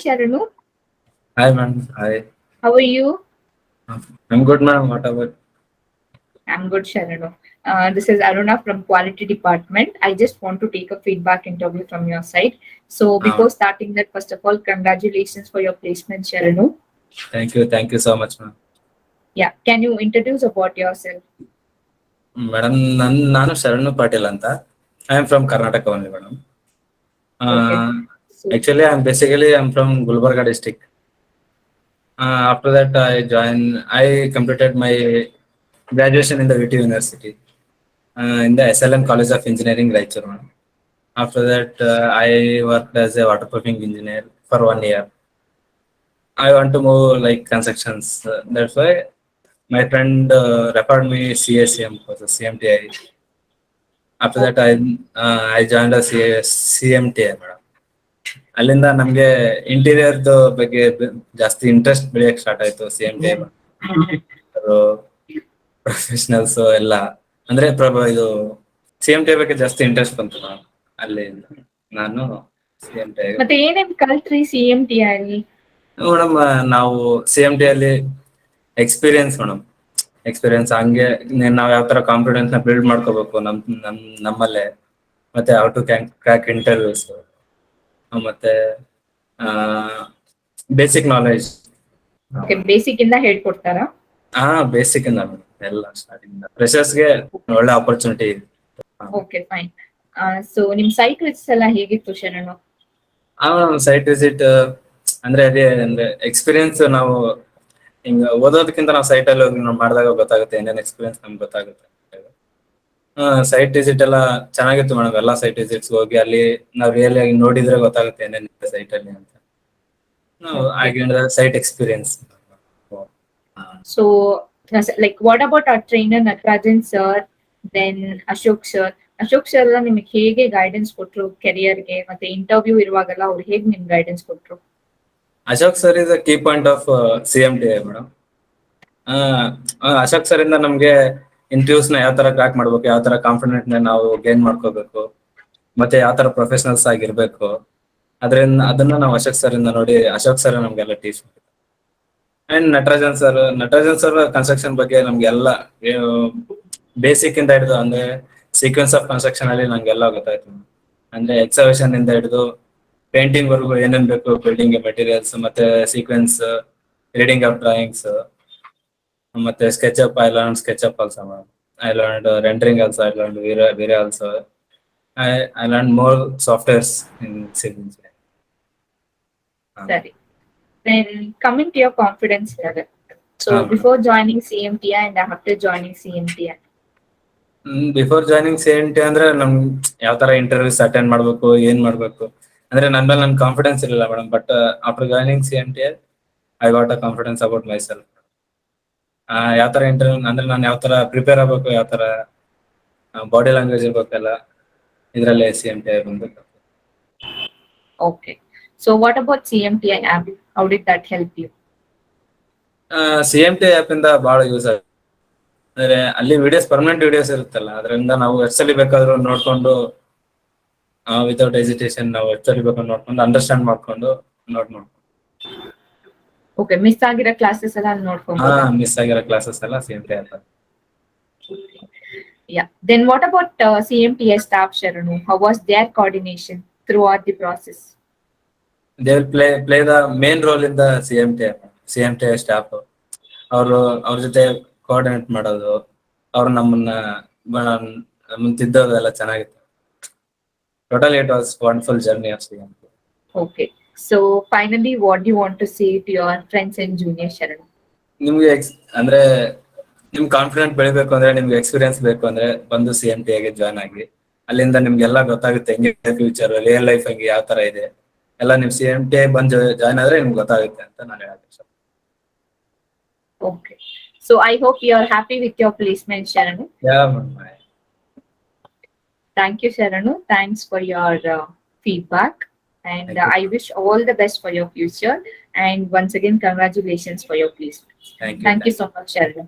Sharanu. Hi, ma'am. Hi. How are you? I'm good, ma'am. What about? I'm good, Sharanu. This is Aruna from Quality Department. I just want to take a feedback interview from your side. So before starting that, first of all, congratulations for your placement, Sharanu. Thank you. Thank you so much, ma'am. Yeah, can you introduce about yourself? Madam, ನಾನು ಶರಣು ಪಾಟೀಲ್ ಅಂತ. I am from Karnataka only, madam. Okay. So, Actually, I'm from Gulbarga district. After that, I completed my graduation in the VTU University in the SLM College of Engineering, Raichur, madam. After that, I worked as a waterproofing engineer for 1 year. I want to move like constructions. That's why my friend referred me CACM for the CMTI. After that, I joined a CMTI, madam. ಅಲ್ಲಿಂದ ನಮ್ಗೆ interior ಬಗ್ಗೆ ಜಾಸ್ತಿ interest ಬೆಳೆಯಕ್ start ಆಯ್ತು. CMTI professionals ಎಲ್ಲ ಅಂದ್ರೆ ಇದು CMTI ಬಗ್ಗೆ ಜಾಸ್ತಿ ಇಂಟ್ರೆಸ್ಟ್ ಬಂತು ನಾನು. ಅಲ್ಲಿಂದ ನಾನು CMTI. ಮತ್ತೆ ಏನೇನ್ ಕಲ್ತ್ರಿ CMTI ಅಲ್ಲಿ? ಮೇಡಮ್, ನಾವು CMTI ಅಲ್ಲಿ ಎಕ್ಸ್ಪೀರಿಯನ್ಸ್ ಹಂಗೆ ನಾವ್ ಯಾವ ತರ ಕಾನ್ಫಿಡೆನ್ಸ್ ನ ಬಿಲ್ಡ್ ಮಾಡ್ಕೋಬೇಕು ನಮ್ಮಲ್ಲೇ, ಮತ್ತೆ ಹೌ ಟು ಕ್ರ್ಯಾಕ್ ಇಂಟರ್ವ್ಯೂಸ್, ಮತ್ತೆ ಬೇಸಿಕ್ ನಾಲೆಜ್. ಬೇಸಿಕ್ ಇಂದ ಹೇಳ್ಕೊಡ್ತಾರಾ? ಬೇಸಿಕ್ ಇಂದ ಎಲ್ಲ ಸ್ಟಾರ್ಟಿಂಗ್ ಫ್ರೆಷರ್ಸ್ಗೆ ಒಳ್ಳೆ ಆಪರ್ಚುನಿಟಿ ಇದೆ. Okay, fine. ಸೊ ನಿಮ್ ಸೈಟ್ ವಿಸಿಟ್ಸ್ ಎಲ್ಲ ಹೇಗಿತ್ತು, ಶರಣು? ಸೈಟ್ ವಿಸಿಟ್ ಅಂದ್ರೆ ಅದೇ ಅಂದ್ರೆ ಎಕ್ಸ್ಪೀರಿಯನ್ಸ್. ನಾವು ಹಿಂಗ ಓದೋದಕ್ಕಿಂತ ನಾವು ಸೈಟ್ ಅಲ್ಲಿ ಹೋಗಿ ನಾವು ಮಾಡಿದಾಗ ಗೊತ್ತಾಗುತ್ತೆ, ಏನೇನ್ ಎಕ್ಸ್ಪೀರಿಯನ್ಸ್ ನಮ್ಗೆ ಗೊತ್ತಾಗುತ್ತೆ. ಸೈಟ್ ವಿಸಿಟ್ ಎಲ್ಲ ಚೆನ್ನಾಗಿತ್ತು ಮೇಡಮ್. ಎಲ್ಲಾ ಸೈಟ್ ವಿಸಿಟ್ಸ್ ಹೋಗಿ ಅಲ್ಲಿ ನಾವು ರಿಯಲ್ ಆಗಿ ನೋಡಿದ್ರೆ ಗೊತ್ತಾಗುತ್ತೆ ಏನೇನ್ ಸೈಟ್ ಅಲ್ಲಿ ಅಂತ. ಹಾಗೆ site experience. So, like, what about our trainer Natarajan sir, then Ashok sir? Ashok sir ಎಲ್ಲ ನಿಮಗೆ ಹೇಗೆ ಗೈಡೆನ್ಸ್ ಕೊಟ್ರು ಕೆರಿಯರ್ಗೆ, ಮತ್ತೆ ಇಂಟರ್ವ್ಯೂ ಇರುವಾಗೆಲ್ಲ ಅವ್ರು ಹೇಗೆ ನಿಮ್ಗೆ ಗೈಡೆನ್ಸ್ ಕೊಟ್ರು? Ashok sir is a key point of CMTI, madam. Ashok sir ಇಂದ ನಮ್ಗೆ ಇಂಟರ್ವ್ಯೂಸ್ ನ ಯಾವ ತರ ಕ್ರಾಕ್ ಮಾಡ್ಬೇಕು, ಯಾವ ತರ ಕಾನ್ಫಿಡೆಂಟ್ ನ ನಾವು ಗೇನ್ ಮಾಡ್ಕೋಬೇಕು, ಮತ್ತೆ ಯಾವ ತರ ಪ್ರೊಫೆಷನಲ್ಸ್ ಆಗಿರ್ಬೇಕು, ಅದನ್ನ ನಾವು ಅಶೋಕ್ ಸರ್ ಇಂದ ನೋಡಿ ಅಶೋಕ್ ಸರ್ ನಮ್ಗೆಲ್ಲ ಟೀಚ್ ಮಾಡಿದ್ರು. ಅಂಡ್ ನಟರಾಜನ್ ಸರ್ ಕನ್ಸ್ಟ್ರಕ್ಷನ್ ಬಗ್ಗೆ ನಮ್ಗೆಲ್ಲ ಬೇಸಿಕ್ ಇಂದ ಹಿಡಿದು ಅಂದ್ರೆ ಸೀಕ್ವೆನ್ಸ್ ಆಫ್ ಕನ್ಸ್ಟ್ರಕ್ಷನ್ ಅಲ್ಲಿ ನಂಗೆಲ್ಲ ಗೊತ್ತಾಯ್ತು. ಅಂದ್ರೆ ಎಕ್ಸವೇಷನ್ ಇಂದ ಹಿಡಿದು ಪೇಂಟಿಂಗ್ ವರ್ಗು ಏನೇನ್ ಬೇಕು, ಬಿಲ್ಡಿಂಗ್ ಮೆಟೀರಿಯಲ್ಸ್, ಮತ್ತೆ ಸೀಕ್ವೆನ್ಸ್, ರೀಡಿಂಗ್ ಆಫ್ ಡ್ರಾಯಿಂಗ್ಸ್, ಮತ್ತೆ SketchUp. SketchUp also, I learned rendering also, I learned V-Ray also. I learned more softwares in civil engineering. Sari. Then coming to your confidence level. So before joining CMTI and after joining CMTI. Before joining CMTI ಅಂದ್ರೆ ನಮ್ ಯಾವ ತರ interviews attend ಮಾಡ್ಬೇಕು, ಏನ್ ಮಾಡ್ಬೇಕು ಅಂದ್ರೆ ನನ್ ಮೇಲೆ ನನ್ ಕಾನ್ಫಿಡೆನ್ಸ್ ಇರಲಿಲ್ಲ madam. But after joining CMTI I got a confidence about my self. ಯಾವ ತರ ಇಂಟರ್ವ್ಯೂ ಅಂದ್ರೆ ನಾನು ಯಾವ ತರ ಪ್ರಿಪೇರ್ ಆಗ್ಬೇಕು, ಯಾವ ತರ ಬಾಡಿ ಲ್ಯಾಂಗ್ವೇಜ್ ಇರ್ಬೇಕಲ್ಲ, ಇದ್ರಲ್ಲೇ CMTI ಬಂದ್ಬೇಕು. Okay. So what about CMTI app? How did that help you? CMTI app ಇಂದ ಬಹಳ ಯೂಸ್ ಆಗುತ್ತೆ. ಅಂದ್ರೆ ಅಲ್ಲಿ ಪರ್ಮನೆಂಟ್ ವಿಡಿಯೋಸ್ ಇರುತ್ತಲ್ಲ, ಅದರಿಂದ ನಾವು ಎಷ್ಟಲ್ಲಿ ಬೇಕಾದ್ರೂ ನೋಡ್ಕೊಂಡು ವಿತೌಟ್ ಹೆಸಿಟೇಷನ್ ನಾವು ಎಷ್ಟಲ್ಲಿ ಬೇಕಾದ್ರೂ ನೋಡ್ಕೊಂಡು ಅಂಡರ್ಸ್ಟ್ಯಾಂಡ್ ಮಾಡ್ಕೊಂಡು ನೋಟ್ ಮಾಡ್ಕೊಂಡು. ಓಕೆ, ಮಿಸ್ ಆಗಿರೋ ಕ್ಲಾಸಸ್ ಎಲ್ಲ ನೋಡ್ಕೊಂಡು. ಮಿಸ್ ಆಗಿರೋ ಕ್ಲಾಸಸ್ ಎಲ್ಲ CMTI app. Yeah. Then what about CMTI staff, Sharanu? How was their coordination throughout the process? They will play the main role in the CMTI staff. ಅವ್ರ ಜೊತೆ coordinate ಮಾಡೋದು, ಅವ್ರು ನಮ್ಮನ್ನ ತಿದ್ದೋದು ಎಲ್ಲ ಚೆನ್ನಾಗಿತ್ತು. Totally it was wonderful journey of CMTI. Okay. So finally, what do you want to say to your friends and juniors, Sharanu? ನಿಮ್ಗೆ ಅಂದ್ರೆ ನಿಮ್ ಕಾನ್ಫಿಡೆಂಟ್ ಬೆಳಿಬೇಕು ಅಂದ್ರೆ, ನಿಮ್ಗೆ ಎಕ್ಸ್ಪೀರಿಯನ್ಸ್ ಬೇಕು ಅಂದ್ರೆ ಬಂದು CMTI ಗೆ ಜಾಯ್ನ್ ಆಗಿ. ಅಲ್ಲಿಂದ ನಿಮ್ಗೆಲ್ಲ ಗೊತ್ತಾಗುತ್ತೆ ಹೆಂಗೆ ಫ್ಯೂಚರ್, ರಿಯಲ್ ಲೈಫ್ ಹೆಂಗೆ ಯಾವ ತರ ಇದೆ ಎಲ್ಲ. ನಿಮ್ CMTI ಬಂದು ಜಾಯ್ನ್ ಆದ್ರೆ ನಿಮ್ಗೆ ಗೊತ್ತಾಗುತ್ತೆ ಅಂತ ನಾನು ಹೇಳಕ್ಕೆ ಇಷ್ಟ. Okay. So I hope you are happy with your placement, Sharanu. Yeah, ma'am. Thank you, Sharanu. Thanks for your feedback. And I wish all the best for your future. And once again, congratulations for your placement. Thank you so much, Sharanu.